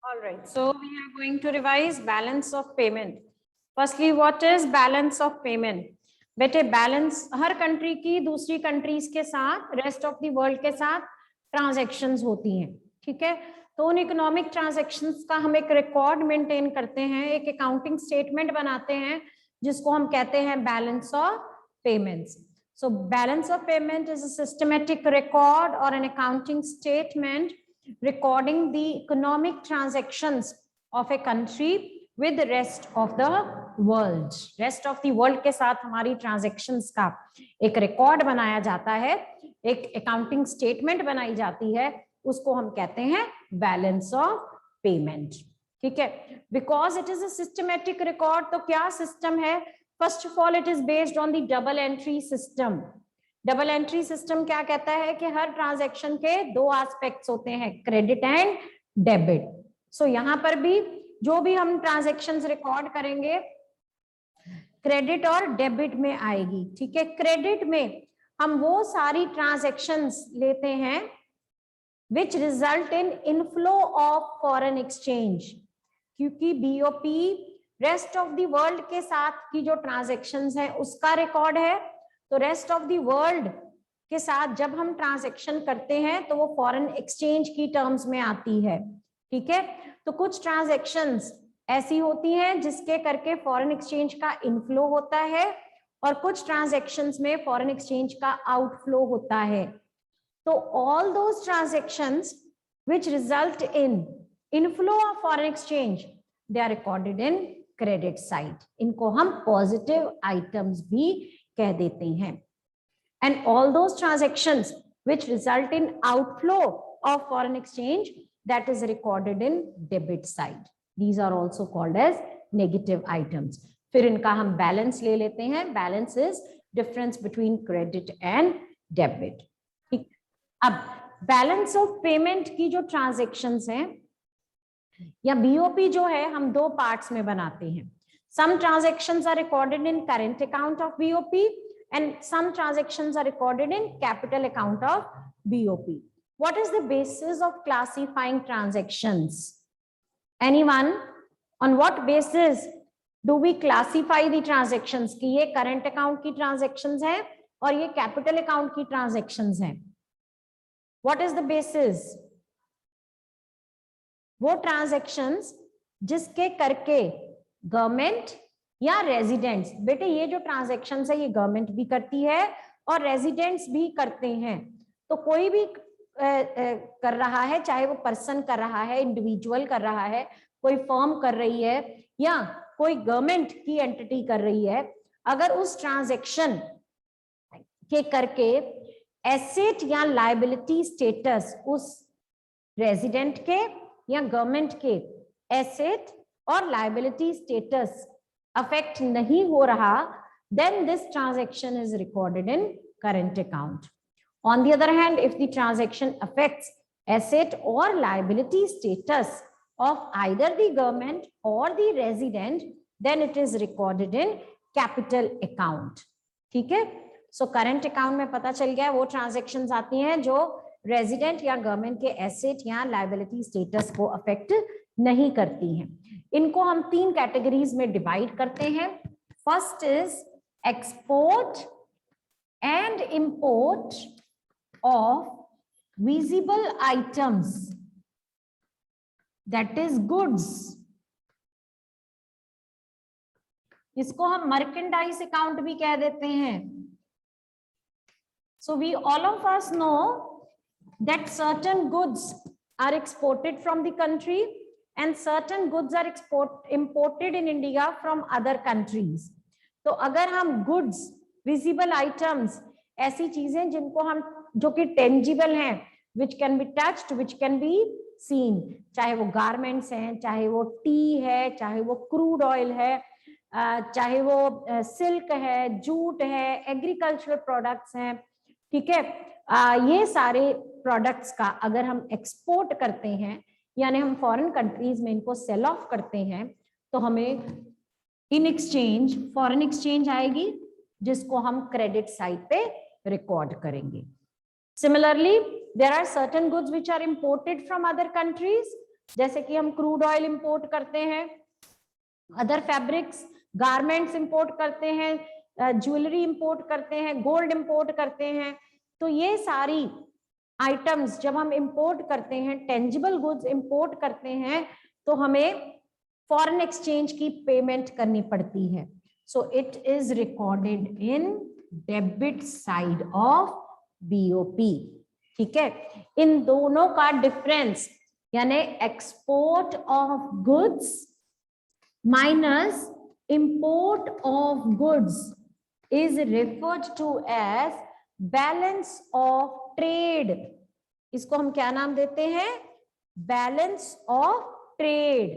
All right, so we are going to revise balance of payment. Firstly, what is balance of payment? बेटे balance हर country की दूसरी countries के साथ, rest of the world के साथ transactions होती हैं, ठीक है। तो उन इकोनॉमिक ट्रांजैक्शंस का हम एक रिकॉर्ड मेंटेन करते हैं, एक अकाउंटिंग स्टेटमेंट बनाते हैं जिसको हम कहते हैं balance of payments. So balance of payment is a systematic record or an accounting statement recording the economic transactions of a country with the rest of the world. Rest of the world के साथ हमारी transactions का एक record बनाया जाता है, एक accounting statement बनाई जाती है, उसको हम कहते हैं balance of payment. ठीक है, because it is a systematic record, तो क्या system है? First of all, it is based on the double entry system. Double entry system क्या कहता है कि हर ट्रांजैक्शन के दो एस्पेक्ट्स होते हैं, क्रेडिट एंड डेबिट. सो यहां पर भी जो भी हम ट्रांजैक्शंस रिकॉर्ड करेंगे क्रेडिट और डेबिट में आएगी, ठीक है. क्रेडिट में हम वो सारी ट्रांजैक्शंस लेते हैं which result in inflow of foreign exchange, क्योंकि BOP rest of the world के साथ की जो ट्रांजैक्शंस हैं उसका रिकॉर्ड है. तो रेस्ट ऑफ द वर्ल्ड के साथ जब हम ट्रांजैक्शन करते हैं तो वो फॉरेन एक्सचेंज की टर्म्स में आती है, ठीक है. तो कुछ ट्रांजैक्शंस ऐसी होती हैं जिसके करके फॉरेन एक्सचेंज का इनफ्लो होता है और कुछ ट्रांजैक्शंस में फॉरेन एक्सचेंज का आउटफ्लो होता है. तो all those transactions which result in inflow of foreign exchange they are recorded in credit side. इनको हम पॉजिटिव आइटम्स भी कह देते हैं. And all those transactions which result in outflow of foreign exchange that is recorded in debit side. These are also called as negative items. फिर इनका हम balance ले लेते हैं. Balance is difference between credit and debit. ठीक, अब balance of payment की जो ट्रांजैक्शंस हैं या बीओपी जो है हम दो पार्ट्स में बनाते हैं. Some transactions are recorded in current account of BOP and some transactions are recorded in capital account of BOP. What is the basis of classifying transactions? Anyone? On what basis do we classify the transactions? कि ये current account की transactions हैं और ये capital account की transactions हैं. What is the basis? वो transactions जिसके करके गवर्नमेंट या रेजिडेंट्स, बेटे ये जो ट्रांजैक्शंस है ये गवर्नमेंट भी करती है और रेजिडेंट्स भी करते हैं. तो कोई भी कर रहा है, चाहे वो पर्सन कर रहा है, इंडिविजुअल कर रहा है, कोई फर्म कर रही है या कोई गवर्नमेंट की एंटिटी कर रही है, अगर उस ट्रांजैक्शन के करके एसेट या लायबिलिटी स्टेटस उस रेजिडेंट के या गवर्नमेंट के एसेट और लायबिलिटी स्टेटस अफेक्ट नहीं हो रहा, then this transaction is recorded in current account. On the other hand, if the transaction affects asset or liability status of either the government or the resident, then it is recorded in capital account. ठीक है. So current account में पता चल गया वो transactions आती हैं जो रेजिडेंट या गवर्नमेंट के एसेट या लायबिलिटी स्टेटस को अफेक्ट नहीं करती हैं. इनको हम तीन कैटेगरीज में डिवाइड करते हैं. First is export and import of visible items, that is goods. इसको हम मर्केंडाइज अकाउंट भी कह देते हैं. So we all of us know that certain goods are exported from the country and certain goods are imported in India from other countries. तो अगर हम goods, visible items, ऐसी चीजें जिनको हम जो कि tangible हैं, which can be touched, which can be seen, चाहे वो garments हैं, चाहे वो tea है, चाहे वो crude oil है, चाहे वो silk है, jute है, agricultural products हैं, ठीक है. ये सारे products का अगर हम export करते हैं यानी हम फॉरेन कंट्रीज में इनको सेल ऑफ करते हैं तो हमें इन एक्सचेंज फॉरेन एक्सचेंज आएगी जिसको हम क्रेडिट साइड पे रिकॉर्ड करेंगे. Similarly there are certain goods which are imported from other countries जैसे कि हम क्रूड ऑयल इंपोर्ट करते हैं, अदर फैब्रिक्स, गारमेंट्स इंपोर्ट करते हैं, ज्वेलरी इंपोर्ट करते हैं, गोल्ड इंपोर्ट करते हैं। तो ये सारी आइटम्स जब हम इंपोर्ट करते हैं, टेंजिबल गुड्स इंपोर्ट करते हैं, तो हमें फॉरेन एक्सचेंज की पेमेंट करनी पड़ती है। So it is recorded in debit side of BOP. ठीक है, इन दोनों का डिफरेंस यानी export of goods minus import of goods is referred to as balance of trade. इसको हम क्या नाम देते हैं? balance of trade.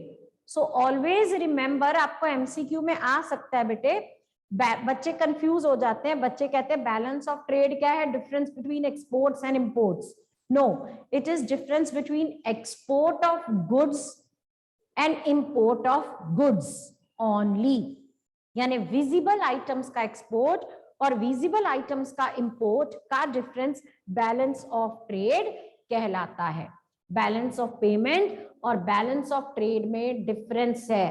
So always remember, आपको MCQ में आ सकता है बेटे, बच्चे कंफ्यूज हो जाते हैं, बच्चे कहते हैं बैलेंस ऑफ ट्रेड क्या है, difference between exports and imports. No, it is difference between export of goods and import of goods only, यानी विजिबल आइटम्स का एक्सपोर्ट और विजिबल आइटम्स का इंपोर्ट का डिफरेंस बैलेंस ऑफ ट्रेड कहलाता है। Balance of payment और balance of trade में difference है।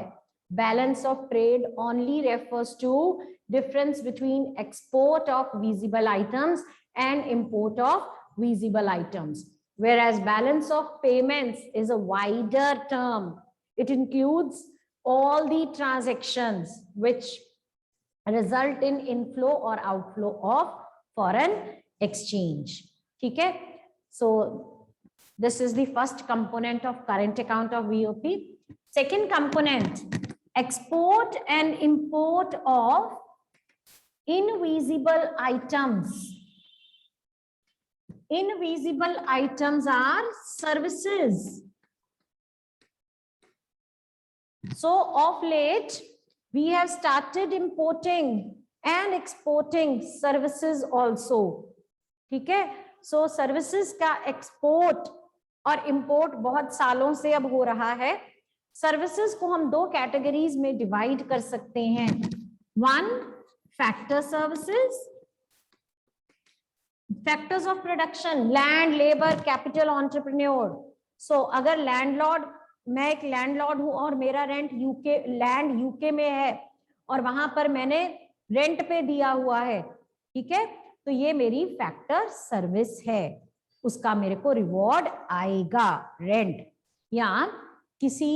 Balance of trade only refers to difference between export of visible items and import of visible items, whereas balance of payments is a wider term. It includes all the transactions which result in inflow or outflow of foreign exchange. ठीक है, so this is the first component of current account of BOP. Second component, export and import of invisible items. Invisible items are services. So of late, we have started importing and exporting services also. ठीक है, so services का export और import बहुत सालों से अब हो रहा है। सर्विसेज को हम दो कैटेगरीज में डिवाइड कर सकते हैं। One, factor services, factors of production, land, labour, capital, entrepreneur. So अगर लैंडलॉर्ड, मैं एक लैंडलॉर्ड हूं और मेरा रेंट यूके, लैंड यूके में है और वहां पर मैंने रेंट पे दिया हुआ है, ठीक है, तो ये मेरी फैक्टर सर्विस है, उसका मेरे को रिवॉर्ड आएगा रेंट। या किसी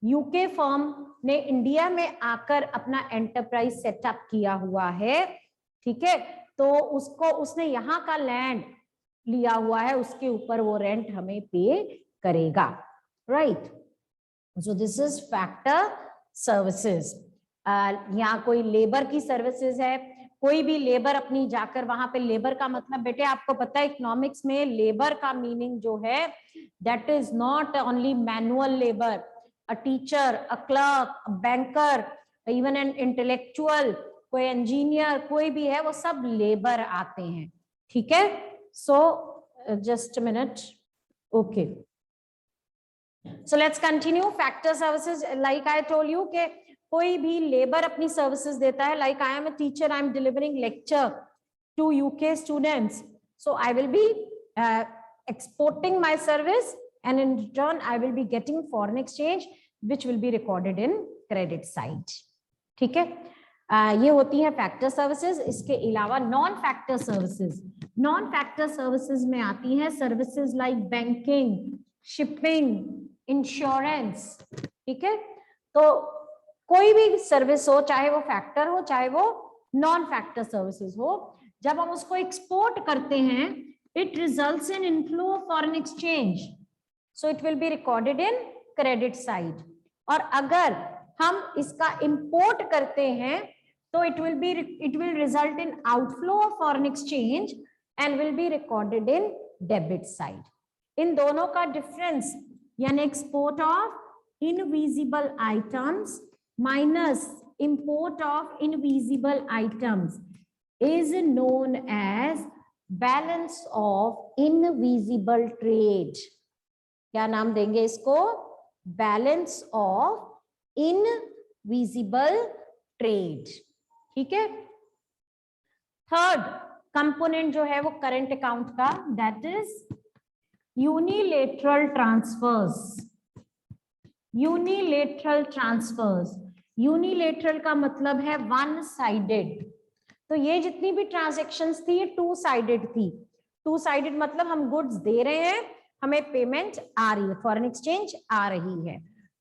यूके फर्म ने इंडिया में आकर अपना एंटरप्राइज सेटअप किया हुआ है, ठीक है, तो उसको, उसने यहाँ का लैंड लिया हुआ है, उसके ऊपर वो रेंट हमें पे करेगा, right. So this is factor services. यहाँ कोई लेबर की सर्विसेज है, कोई भी लेबर अपनी जाकर वहां पे, लेबर का मतलब बेटे आपको पता है इकोनॉमिक्स में लेबर का मीनिंग जो है that is not only manual labour, a teacher, a clerk, a banker, even an intellectual, कोई इंजीनियर, कोई भी है, वो सब लेबर आते हैं, ठीक है। So just a minute, okay, so let's continue. Factor services, like I told you के कोई भी लेबर अपनी सर्विसेज देता है, like I am a teacher, I am delivering lecture to UK students, so I will be exporting my service and in return I will be getting foreign exchange which will be recorded in credit side, ठीक है। ये होती है factor services. इसके अलावा non factor services, non factor services में आती हैं services like banking, shipping, insurance, ठीक है। तो कोई भी सर्विस हो, चाहे वो फैक्टर हो चाहे वो नॉन फैक्टर सर्विसेज हो, जब हम उसको एक्सपोर्ट करते हैं it results in inflow of foreign exchange, so it will be recorded in credit side। और अगर हम इसका import करते हैं तो it will result in outflow of foreign exchange and will be recorded in debit side। इन दोनों का difference यानी export of invisible items minus import of invisible items is known as balance of invisible trade. क्या नाम देंगे इसको? Balance of invisible trade, ठीक है। Third component जो है वो करंट अकाउंट का, that is unilateral transfers. Unilateral transfers, unilateral का मतलब है वन साइडेड। तो ये जितनी भी ट्रांजैक्शंस थी ये टू साइडेड थी। टू साइडेड मतलब हम गुड्स दे रहे हैं, हमें पेमेंट आ रही है, फॉरेन एक्सचेंज आ रही है,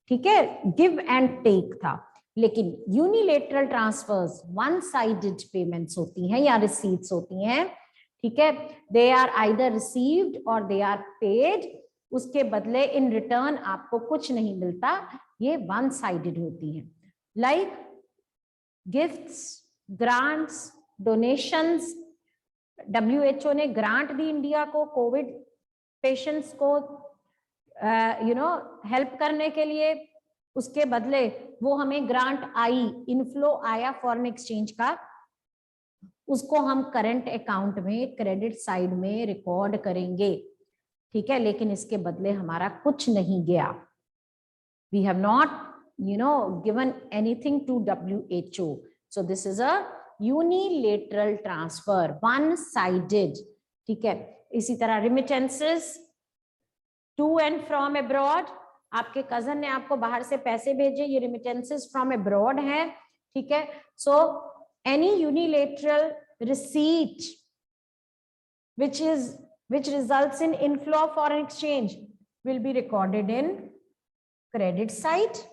ठीक है, गिव एंड टेक था। लेकिन unilateral transfers one sided payments होती हैं या रिसीट्स होती हैं, ठीक है, दे आर आइदर रिसीव्ड और दे आर पेड, उसके बदले इन रिटर्न आपको कुछ नहीं मिलता, ये वन साइडेड होती हैं। Like gifts, grants, donations. WHO ने ग्रांट दी इंडिया को कोविड पेशेंट्स को हेल्प करने के लिए, उसके बदले वो हमें ग्रांट आई, इनफ्लो आया फॉरेन एक्सचेंज का, उसको हम करंट अकाउंट में क्रेडिट साइड में रिकॉर्ड करेंगे, ठीक है, लेकिन इसके बदले हमारा कुछ नहीं गया। We have not given anything to WHO. So this is a unilateral transfer, one sided, ठीक है। इसी तरह remittances to and from abroad, आपके कजन ने आपको बाहर से पैसे भेजे, ये remittances from abroad है, ठीक है। So any unilateral receipt which results in inflow of foreign exchange will be recorded in credit side,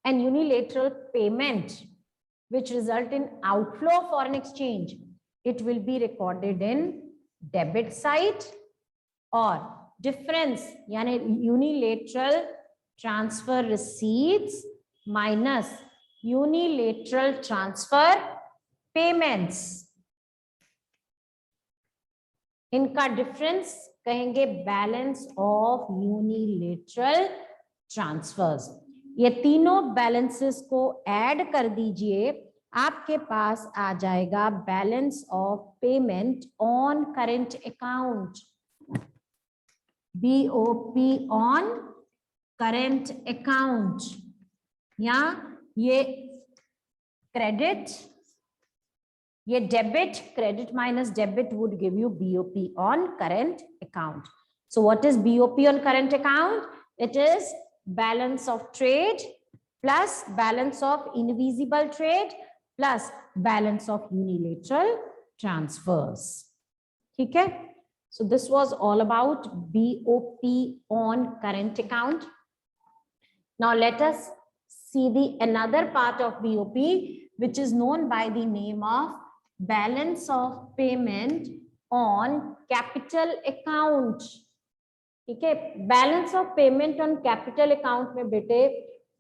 and unilateral payment which result in outflow of foreign exchange, it will be recorded in debit side, or difference यानी unilateral transfer receipts minus unilateral transfer payments, इनका difference कहेंगे balance of unilateral transverse. ये तीनों balances को add कर दीजिए, आपके पास आ जाएगा balance of payment on current account, BOP on current account, या ये क्रेडिट, ये debit, credit minus debit would give you BOP on current account. So what is BOP on current account? It is balance of trade plus balance of invisible trade plus balance of unilateral transfers, ठीक है। So this was all about BOP on current account. Now let us see the another part of BOP which is known by the name of balance of payment on capital account, ठीक है। Balance of payment on capital account में बेटे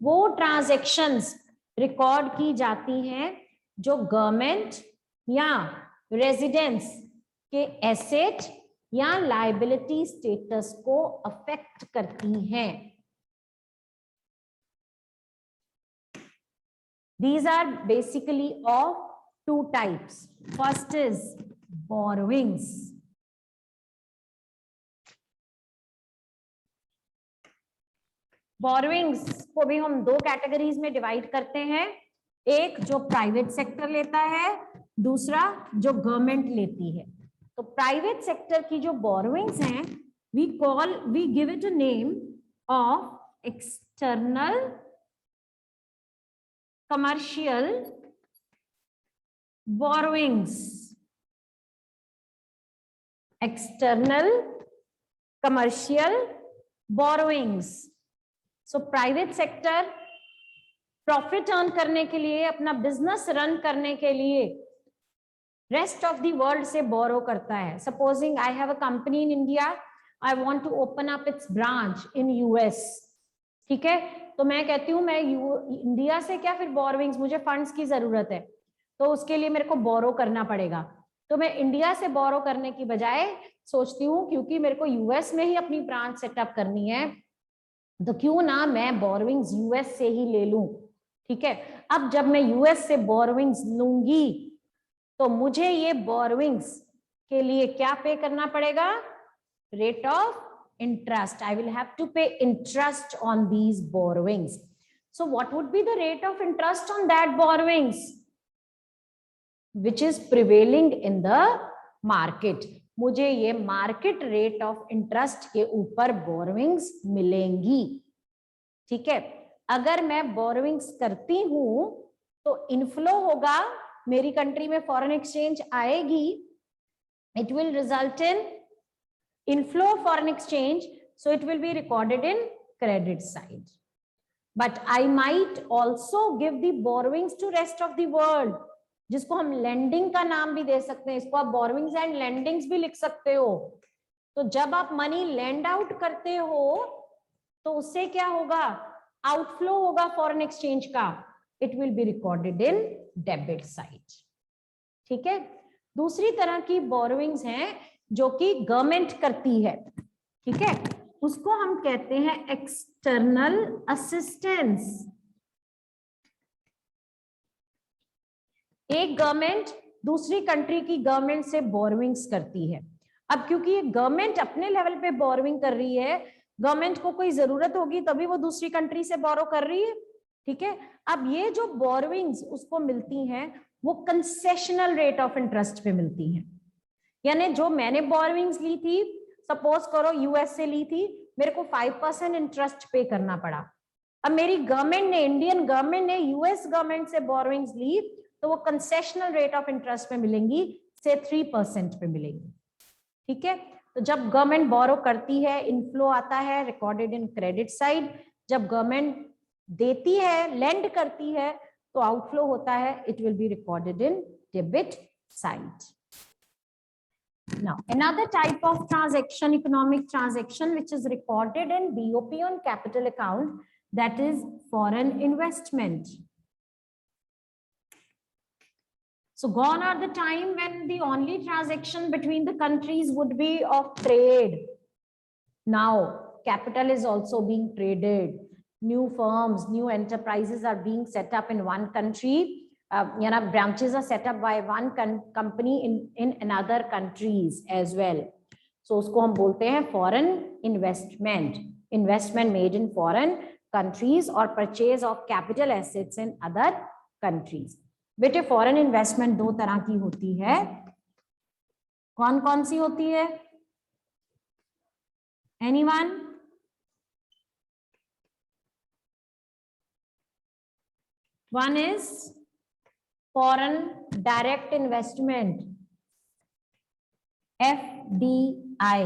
वो transactions record की जाती हैं जो government या रेजिडेंस के एसेट या लायबिलिटी स्टेटस को अफेक्ट करती हैं। These are basically of two types. First is borrowings. Borrowings को भी हम दो कैटेगरीज में डिवाइड करते हैं, एक जो प्राइवेट सेक्टर लेता है, दूसरा जो गवर्नमेंट लेती है। तो प्राइवेट सेक्टर की जो बोरोइंग्स हैं, we give it a name of external commercial borrowings, external commercial borrowings. So private sector profit earn करने के लिए, अपना बिजनेस रन करने के लिए रेस्ट ऑफ द वर्ल्ड से बोरो करता है। Supposing I have a company in India, I want to open up its branch in US, ठीक है, तो मैं कहती हूँ मैं इंडिया से क्या फिर बोरोइंग्स, मुझे फंड्स की जरूरत है, तो उसके लिए मेरे को बोरो करना पड़ेगा। तो मैं इंडिया से बोरो करने की बजाय सोचती हूँ क्योंकि मेरे को US में ही अपनी ब्रांच सेटअप करनी है, तो क्यों ना मैं बोरोइंग्स US से ही ले लूं, ठीक है। अब जब मैं US से बोरोइंग्स लूंगी तो मुझे ये बोरोइंग्स के लिए क्या पे करना पड़ेगा? Rate of interest. I will have to pay interest on these borrowings. So what would be the rate of interest on that borrowings which is prevailing in the market? मुझे ये market rate of interest के ऊपर borrowings मिलेंगी, ठीक है, अगर मैं borrowings करती हूं तो इनफ्लो होगा, मेरी कंट्री में फॉरेन एक्सचेंज आएगी, it will result in inflow of foreign exchange, so it will be recorded in credit side. But I might also give the borrowings to rest of the world, जिसको हम lending का नाम भी दे सकते हैं, इसको आप borrowings and lendings भी लिख सकते हो। तो जब आप मनी lend out करते हो तो उससे क्या होगा, outflow होगा foreign exchange का, it will be recorded in debit side। ठीक है, दूसरी तरह की borrowings हैं जो कि गवर्नमेंट करती है, ठीक है, उसको हम कहते हैं एक्सटर्नल असिस्टेंस। एक गवर्नमेंट दूसरी कंट्री की गवर्नमेंट से बोरोइंग्स करती है। अब क्योंकि ये गवर्नमेंट अपने लेवल पे बोरोइंग कर रही है, गवर्नमेंट को कोई जरूरत होगी तभी वो दूसरी कंट्री से बोरो कर रही है, ठीक है। अब ये जो बोरोइंग्स उसको मिलती हैं वो कंसेशनल रेट ऑफ इंटरेस्ट पे मिलती हैं, यानी जो मैंने बोरोइंग्स ली थी, सपोज करो यूएस से ली थी, मेरे को 5% इंटरेस्ट पे करना पड़ा। अब मेरी गवर्नमेंट ने, इंडियन गवर्नमेंट ने यूएस गवर्नमेंट से बोरोइंग्स ली तो वो कंसेशनल रेट ऑफ इंटरेस्ट पे मिलेंगी, से 3% पे मिलेंगी, ठीक है। तो जब गवर्नमेंट बोरो करती है, इनफ्लो आता है, रिकॉर्डेड इन क्रेडिट साइड। जब गवर्नमेंट देती है, लेंड करती है, तो आउटफ्लो होता है, it will be recorded in debit side. Now, another type of transaction, economic transaction, which is recorded in BOP on capital account, that is foreign investment. So gone are the time when the only transaction between the countries would be of trade. Now, capital is also being traded. New firms, new enterprises are being set up in one country. Branches are set up by one company in another countries as well. So उसको हम बोलते हैं foreign investment, investment made in foreign countries or purchase of capital assets in other countries. बेटे foreign investment दो तरह की होती है, कौन कौन सी होती है? Anyone? One is foreign direct investment, FDI,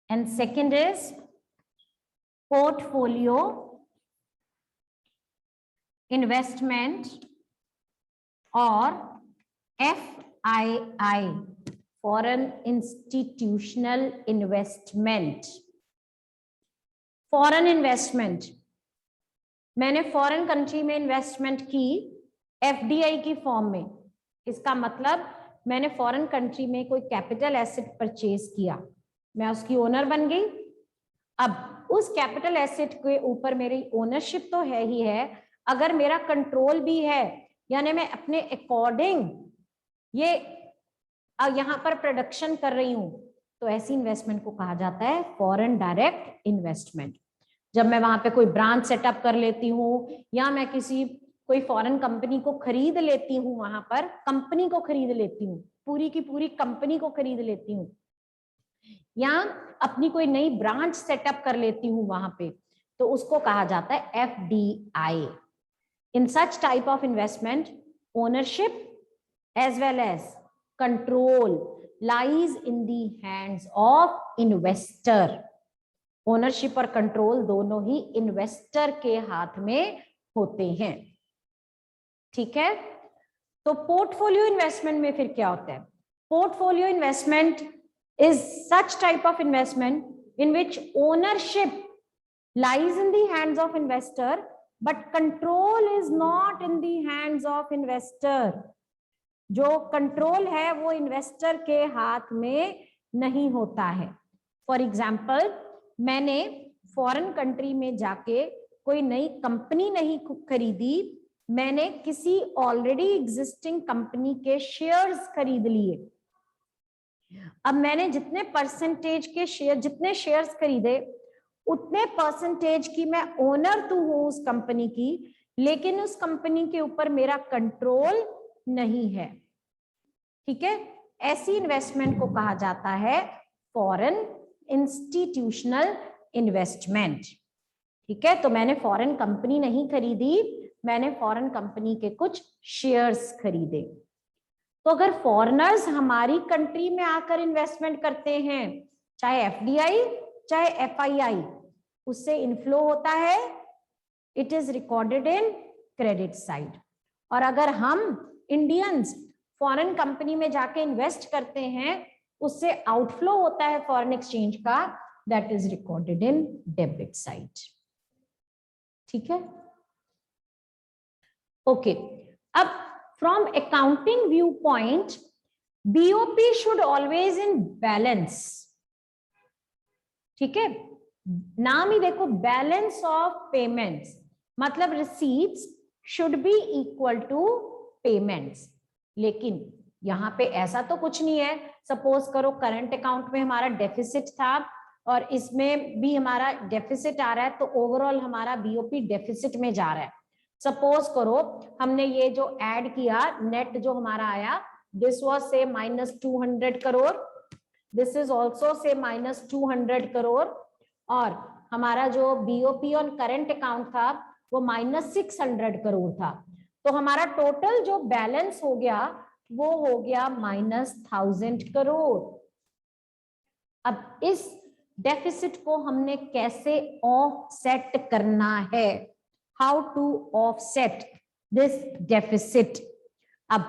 and second is portfolio investment or FII, foreign institutional investment. Foreign investment, मैंने फॉरेन कंट्री में इन्वेस्टमेंट की एफडीआई की फॉर्म में, इसका मतलब मैंने फॉरेन कंट्री में कोई कैपिटल एसेट परचेज किया, मैं उसकी ओनर बन गई। अब उस कैपिटल एसेट के ऊपर मेरी ओनरशिप तो है ही है, अगर मेरा कंट्रोल भी है, यानी मैं अपने अकॉर्डिंग ये यहाँ पर प्रोडक्शन कर रही हूं, तो ऐसी इन्वेस्टमेंट को कहा जाता है फॉरेन डायरेक्ट इन्वेस्टमेंट। जब मैं वहां पे कोई ब्रांच सेटअप कर लेती हूँ या मैं कोई फॉरेन कंपनी को खरीद लेती हूँ, वहां पर कंपनी को खरीद लेती हूँ, पूरी की पूरी कंपनी को खरीद लेती हूँ, या अपनी कोई नई ब्रांच सेटअप कर लेती हूँ वहां पे, तो उसको कहा जाता है FDI. In such type of investment ownership as well as control lies in the hands of investor. Ownership और कंट्रोल दोनों ही इन्वेस्टर के हाथ में होते हैं, ठीक है। तो पोर्टफोलियो इन्वेस्टमेंट में फिर क्या होता है? Portfolio investment is such type of investment in which ownership lies in the hands of investor but control is not in the hands of investor. जो कंट्रोल है वो इन्वेस्टर के हाथ में नहीं होता है। फॉर एग्जाम्पल, मैंने फॉरेन कंट्री में जाके कोई नई कंपनी नहीं खरीदी, मैंने किसी ऑलरेडी एग्जिस्टिंग कंपनी के शेयर्स खरीद लिए। अब मैंने जितने परसेंटेज के शेयर, जितने शेयर्स खरीदे उतने परसेंटेज की मैं ओनर तो हूं उस कंपनी की, लेकिन उस कंपनी के ऊपर मेरा कंट्रोल नहीं है, ठीक है। ऐसी इन्वेस्टमेंट को कहा जाता है फॉरेन इंस्टीट्यूशनल इन्वेस्टमेंट, ठीक है, तो मैंने फॉरेन कंपनी नहीं खरीदी, मैंने फॉरेन कंपनी के कुछ शेयर्स खरीदे। तो अगर फॉरेनर्स हमारी कंट्री में आकर इन्वेस्टमेंट करते हैं, चाहे एफडीआई चाहे एफआईआई, उससे इनफ्लो होता है, it is recorded in credit side. और अगर हम इंडियंस फॉरेन कंपनी में जाके इन्वेस्ट करते हैं, उससे आउटफ्लो होता है फॉरेन एक्सचेंज का, that is recorded in debit side. ठीक है, ओके। अब from accounting view point, BOP should always in balance. ठीक है, नाम ही देखो, बैलेंस ऑफ पेमेंट्स, मतलब receipts should be equal to payments. लेकिन यहाँ पे ऐसा तो कुछ नहीं है। सपोज करो करंट अकाउंट में हमारा डेफिसिट था और इसमें भी हमारा डेफिसिट आ रहा है, तो ओवरऑल हमारा बीओपी डेफिसिट में जा रहा है। सपोज करो हमने ये जो ऐड किया, नेट जो हमारा आया, दिस वाज से -200 crore, this is also say -200 crore, और हमारा जो बीओपी ऑन करंट अकाउंट था वो -600 करोड़ था। तो हमारा टोटल जो बैलेंस हो गया वो हो गया -1000 करोड़। अब इस डेफिसिट को हमने कैसे ऑफसेट करना है, how to offset this deficit. अब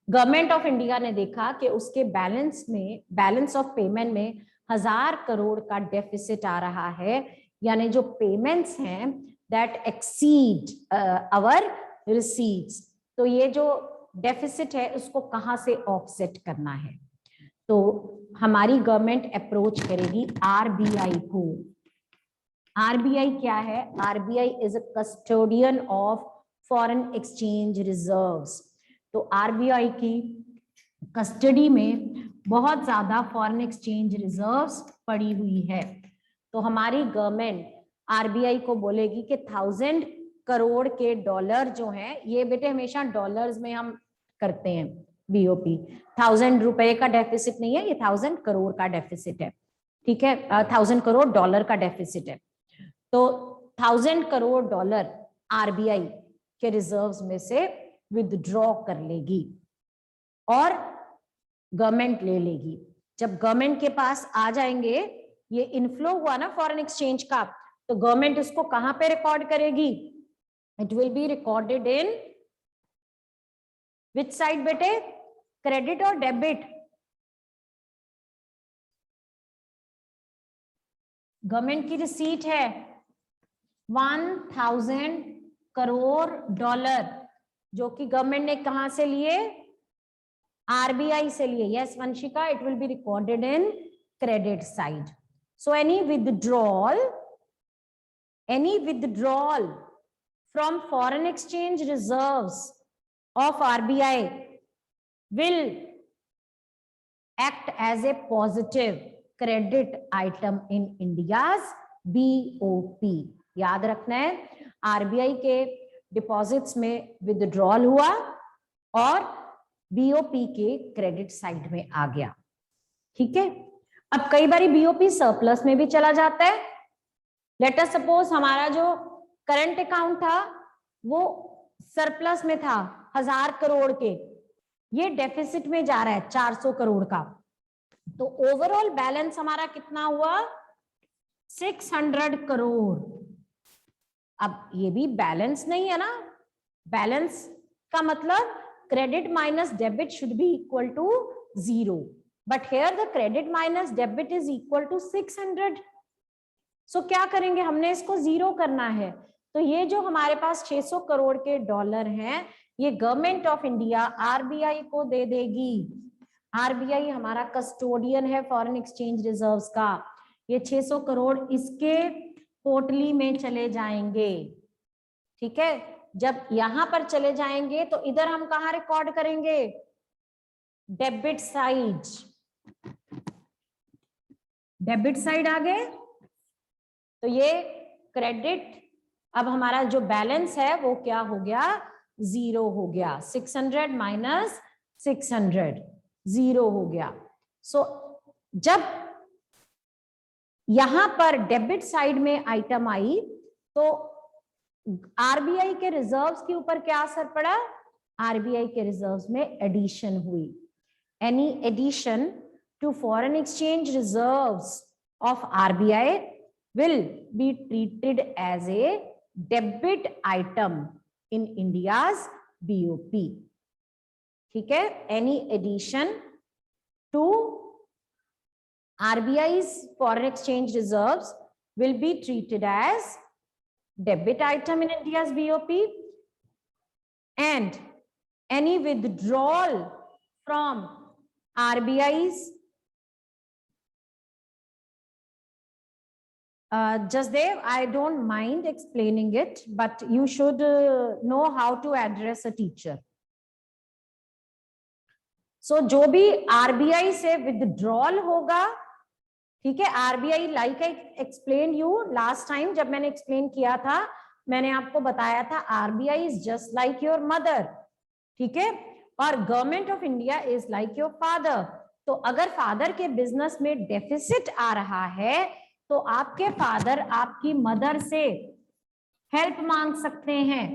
गवर्नमेंट ऑफ इंडिया ने देखा कि उसके बैलेंस में, बैलेंस ऑफ पेमेंट में 1000 करोड़ का डेफिसिट आ रहा है, यानी जो पेमेंट्स हैं दैट एक्सीड आवर रिसीट्स। तो ये जो डेफिसिट है उसको कहां से ऑफसेट करना है, तो हमारी गवर्नमेंट अप्रोच करेगी आरबीआई को। आरबीआई क्या है? RBI is a custodian of foreign exchange reserves. तो आरबीआई की कस्टडी में बहुत ज्यादा फॉरेन एक्सचेंज रिजर्व्स पड़ी हुई है। तो हमारी गवर्नमेंट आरबीआई को बोलेगी कि 1000 करोड़ के डॉलर जो हैं, ये बेटे हमेशा डॉलर्स में हम करते हैं बीओपी, 1000 रुपए का डेफिसिट नहीं है, ये 1000 करोड़ का डेफिसिट है। ठीक है, 1000 करोड़ डॉलर का डेफिसिट है। तो 1000 करोड़ डॉलर आरबीआई के रिजर्व्स में से विथड्रॉ कर लेगी और गवर्नमेंट ले लेगी। जब गवर्नमेंट के पास आ जाएंगे, ये इनफ्लो हुआ ना फॉरेन एक्सचेंज का, तो गवर्नमेंट उसको कहां पे रिकॉर्ड करेगी? It will be recorded in which side बेटे? क्रेडिट और डेबिट? गवर्नमेंट की रिसीट है 1000 करोड़ डॉलर, जो कि गवर्नमेंट ने कहां से लिए? आरबीआई से लिए। Yes Vanshika, it will be recorded in credit side. So any withdrawal from foreign exchange reserves of RBI will act as a positive credit item in India's BOP. याद रखना है, आरबीआई के डिपॉजिट्स में विथड्रॉल हुआ और BOP के credit side में आ गया। ठीक है, अब कई बार बीओपी सरप्लस में भी चला जाता है। लेट अस सपोज हमारा जो करंट अकाउंट था वो सरप्लस में था 1000 करोड़ के, ये डेफिसिट में जा रहा है 400 करोड़ का, तो ओवरऑल बैलेंस हमारा कितना हुआ? 600 करोड़। अब ये भी बैलेंस नहीं है ना, बैलेंस का मतलब credit minus debit should be equal to 0, but here the credit minus debit is equal to 600. So क्या करेंगे? हमने इसको 0 करना है। तो ये जो हमारे पास 600 करोड़ के डॉलर हैं, ये गवर्नमेंट ऑफ इंडिया आरबीआई को दे देगी। आरबीआई हमारा कस्टोडियन है फॉरेन एक्सचेंज रिजर्व्स का। ये 600 करोड़ इसके पोटली में चले जाएंगे। ठीक है, जब यहां पर चले जाएंगे तो इधर हम कहां रिकॉर्ड करेंगे? Debit side. डेबिट साइड आ गए, तो ये क्रेडिट, अब हमारा जो बैलेंस है वो क्या हो गया? 0 हो गया। 600 माइनस 600 0 हो गया। सो जब यहां पर डेबिट साइड में आइटम आई तो आरबीआई के रिजर्व्स के ऊपर क्या असर पड़ा? आरबीआई के रिजर्व्स में एडिशन हुई. Any addition to foreign exchange reserves of RBI will be treated as a debit item in India's BOP. ठीक है, any addition to RBI's foreign exchange reserves will be treated as debit item in India's BOP, and any withdrawal from RBI's Jasdev, I don't mind explaining it, but you should know how to address a teacher. So, जो भी RBI से withdrawal होगा, ठीक है, RBI like I explained you last time जब मैंने explain किया था, मैंने आपको बताया था RBI is just like your mother, ठीक है, और government of India is like your father. तो अगर फादर के बिजनेस में डेफिसिट आ रहा है तो आपके फादर आपकी मदर से हेल्प मांग सकते हैं,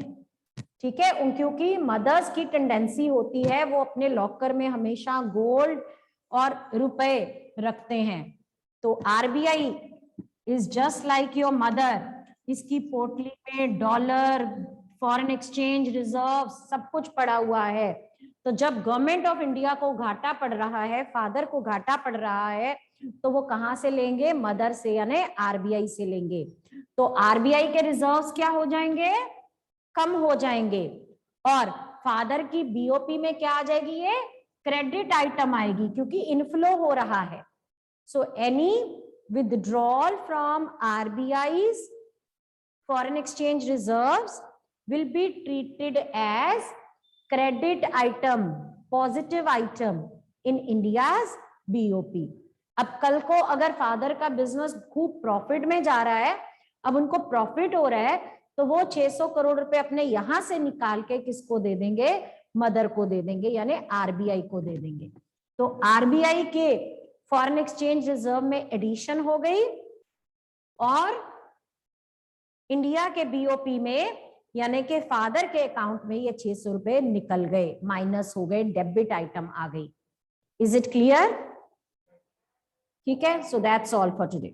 ठीक है, क्योंकि मदर्स की टेंडेंसी होती है वो अपने लॉकर में हमेशा गोल्ड और रुपए रखते हैं. तो RBI is just like your mother. इसकी पोटली में डॉलर, फॉरेन एक्सचेंज रिजर्व सब कुछ पड़ा हुआ है. तो जब गवर्नमेंट ऑफ इंडिया को घाटा पड़ रहा है, फादर को घाटा पड़ रहा है, तो वो कहां से लेंगे? मदर से, यानी आरबीआई से लेंगे. तो आरबीआई के रिजर्व्स क्या हो जाएंगे? कम हो जाएंगे. और फादर की बीओपी में क्या आ जाएगी? ये क्रेडिट आइटम आएगी क्योंकि इनफ्लो हो रहा है. So any withdrawal from RBI's foreign exchange reserves will be treated as credit item, positive item in India's BOP. अब कल को अगर फादर का बिजनेस खूब प्रॉफिट में जा रहा है, अब उनको प्रॉफिट हो रहा है, तो वो 600 करोड़ रुपए अपने यहां से निकाल के किसको दे देंगे? मदर को दे देंगे, यानी आरबीआई को दे देंगे. तो आरबीआई के फॉरेन एक्सचेंज रिजर्व में एडिशन हो गई और इंडिया के बीओपी में यानी कि फादर के अकाउंट में ये 600 रुपए निकल गए, माइनस हो गए, डेबिट आइटम आ गई. Is it clear? ठीक है, so that's all for today.